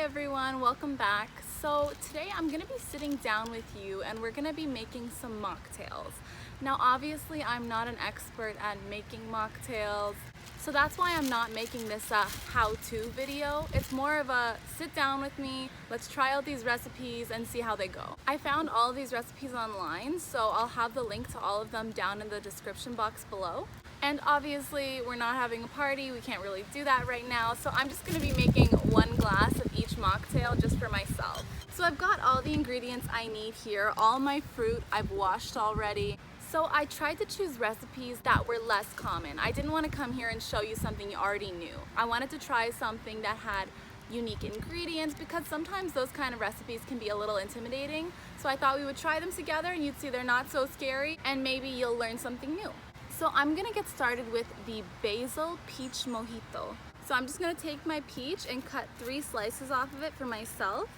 everyone, welcome back. So today I'm going to be sitting down with you and we're going to be making some mocktails. Now obviously I'm not an expert at making mocktails, so that's why I'm not making this a how-to video. It's more of a sit down with me, let's try out these recipes and see how they go. I found all of these recipes online, so I'll have the link to all of them down in the description box below. And obviously we're not having a party, we can't really do that right now, so I'm just going to be making one glass of each mocktail just for myself. So I've got all the ingredients I need here, all my fruit I've washed already. So I tried to choose recipes that were less common. I didn't want to come here and show you something you already knew. I wanted to try something that had unique ingredients because sometimes those kind of recipes can be a little intimidating. So I thought we would try them together and you'd see they're not so scary and maybe you'll learn something new. So I'm gonna get started with the basil peach mojito. So I'm just gonna take my peach and cut 3 slices off of it for myself.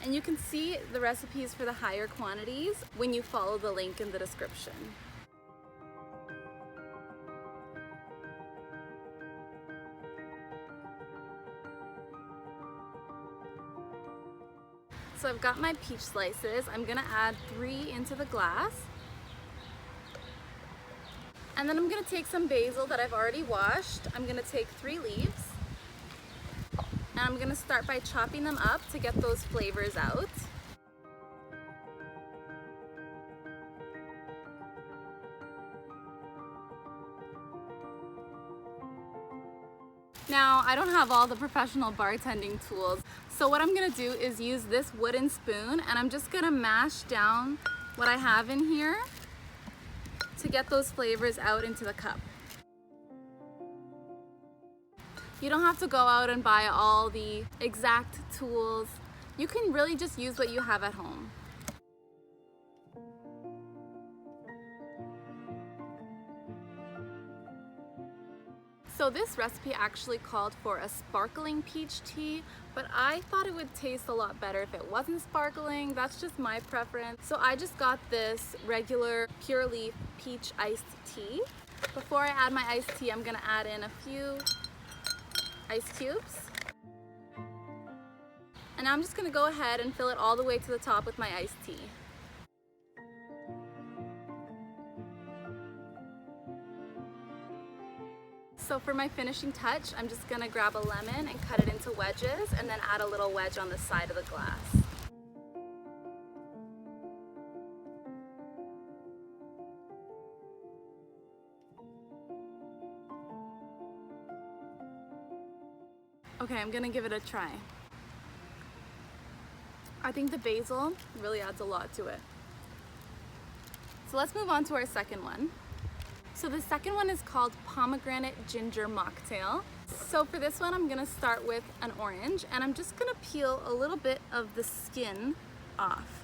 And you can see the recipes for the higher quantities when you follow the link in the description. So I've got my peach slices. I'm gonna add 3 into the glass. And then I'm gonna take some basil that I've already washed. I'm gonna take 3 leaves. And I'm gonna start by chopping them up to get those flavors out. Now, I don't have all the professional bartending tools, so what I'm gonna do is use this wooden spoon and I'm just gonna mash down what I have in here to get those flavors out into the cup. You don't have to go out and buy all the exact tools. You can really just use what you have at home. So this recipe actually called for a sparkling peach tea, but I thought it would taste a lot better if it wasn't sparkling. That's just my preference. So I just got this regular pure leaf peach iced tea. Before I add my iced tea, I'm gonna add in a few ice cubes. And now I'm just gonna go ahead and fill it all the way to the top with my iced tea. So for my finishing touch, I'm just gonna grab a lemon and cut it into wedges and then add a little wedge on the side of the glass. Okay, I'm gonna give it a try. I think the basil really adds a lot to it. So let's move on to our second one. So the second one is called pomegranate ginger mocktail. So for this one, I'm gonna start with an orange and I'm just gonna peel a little bit of the skin off.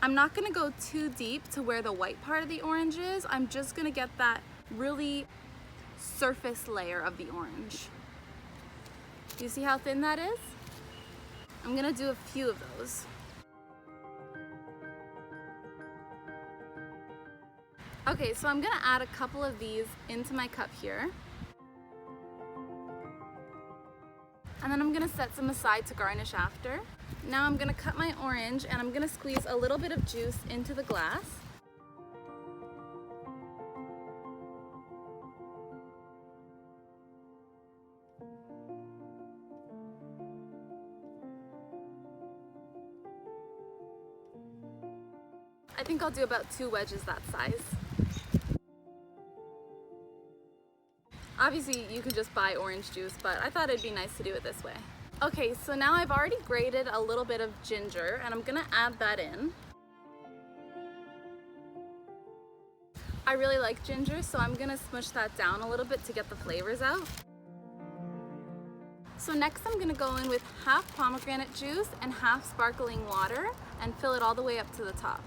I'm not gonna go too deep to where the white part of the orange is. I'm just gonna get that really surface layer of the orange. Do you see how thin that is? I'm gonna do a few of those. Okay, so I'm gonna add a couple of these into my cup here. And then I'm gonna set some aside to garnish after. Now I'm gonna cut my orange and I'm gonna squeeze a little bit of juice into the glass. I think I'll do about 2 wedges that size. Obviously you could just buy orange juice, but I thought it'd be nice to do it this way. Okay, so now I've already grated a little bit of ginger and I'm gonna add that in. I really like ginger, so I'm gonna smush that down a little bit to get the flavors out. So next I'm gonna go in with half pomegranate juice and half sparkling water and fill it all the way up to the top.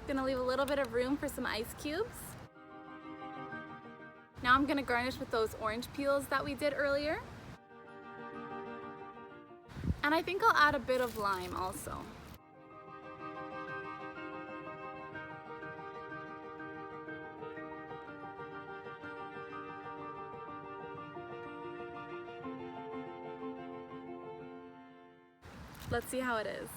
Gonna leave a little bit of room for some ice cubes. Now I'm gonna garnish with those orange peels that we did earlier. And I think I'll add a bit of lime also. Let's see how it is.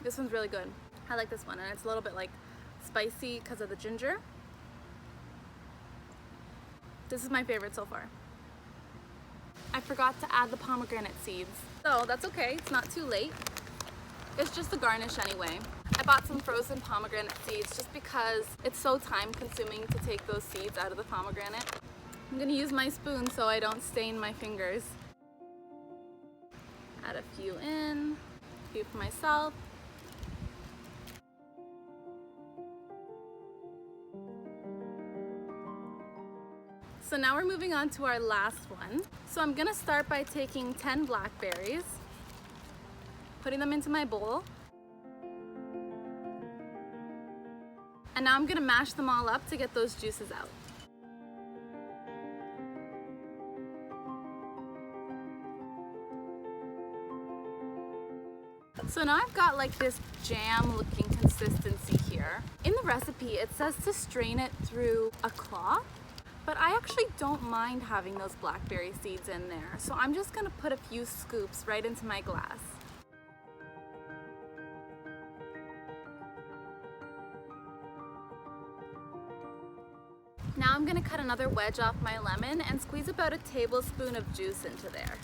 This one's really good. I like this one, and it's a little bit like spicy because of the ginger. This is my favorite so far. I forgot to add the pomegranate seeds. So that's okay, it's not too late. It's just a garnish anyway. I bought some frozen pomegranate seeds just because it's so time consuming to take those seeds out of the pomegranate. I'm gonna use my spoon so I don't stain my fingers. Add a few in, a few for myself. So now we're moving on to our last one. So I'm gonna start by taking 10 blackberries, putting them into my bowl. And now I'm gonna mash them all up to get those juices out. So now I've got like this jam looking consistency here. In the recipe, it says to strain it through a cloth, but I actually don't mind having those blackberry seeds in there. So I'm just gonna put a few scoops right into my glass. Now I'm gonna cut another wedge off my lemon and squeeze about a tablespoon of juice into there.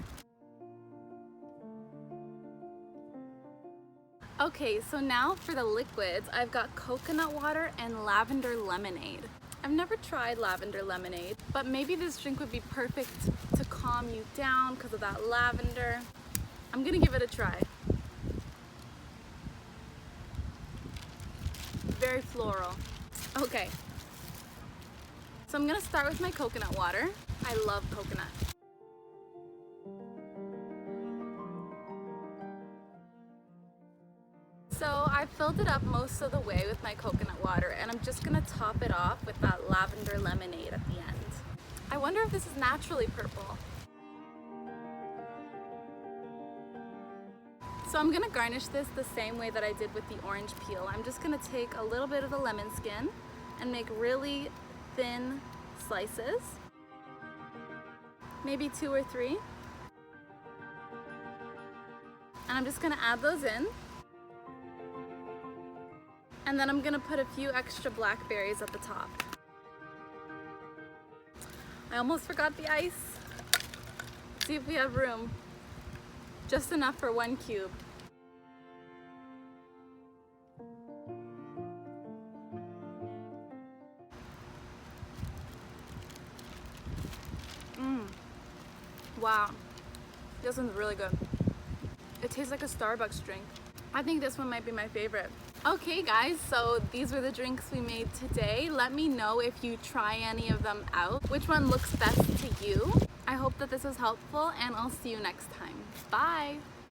Okay, so now for the liquids, I've got coconut water and lavender lemonade. I've never tried lavender lemonade, but maybe this drink would be perfect to calm you down because of that lavender. I'm gonna give it a try. Very floral. Okay. So I'm gonna start with my coconut water. I love coconut. So I filled it up most of the way with my coconut water, and I'm just gonna top it off with that lavender lemonade at the end. I wonder if this is naturally purple. So I'm gonna garnish this the same way that I did with the orange peel. I'm just gonna take a little bit of the lemon skin and make really thin slices, maybe 2 or 3. And I'm just gonna add those in. And then I'm gonna put a few extra blackberries at the top. I almost forgot the ice. Let's see if we have room. Just enough for 1 cube. Wow, this one's really good. It tastes like a Starbucks drink. I think this one might be my favorite. Okay guys, so these were the drinks we made today. Let me know if you try any of them out, which one looks best to you. I hope that this was helpful, and I'll see you next time. Bye!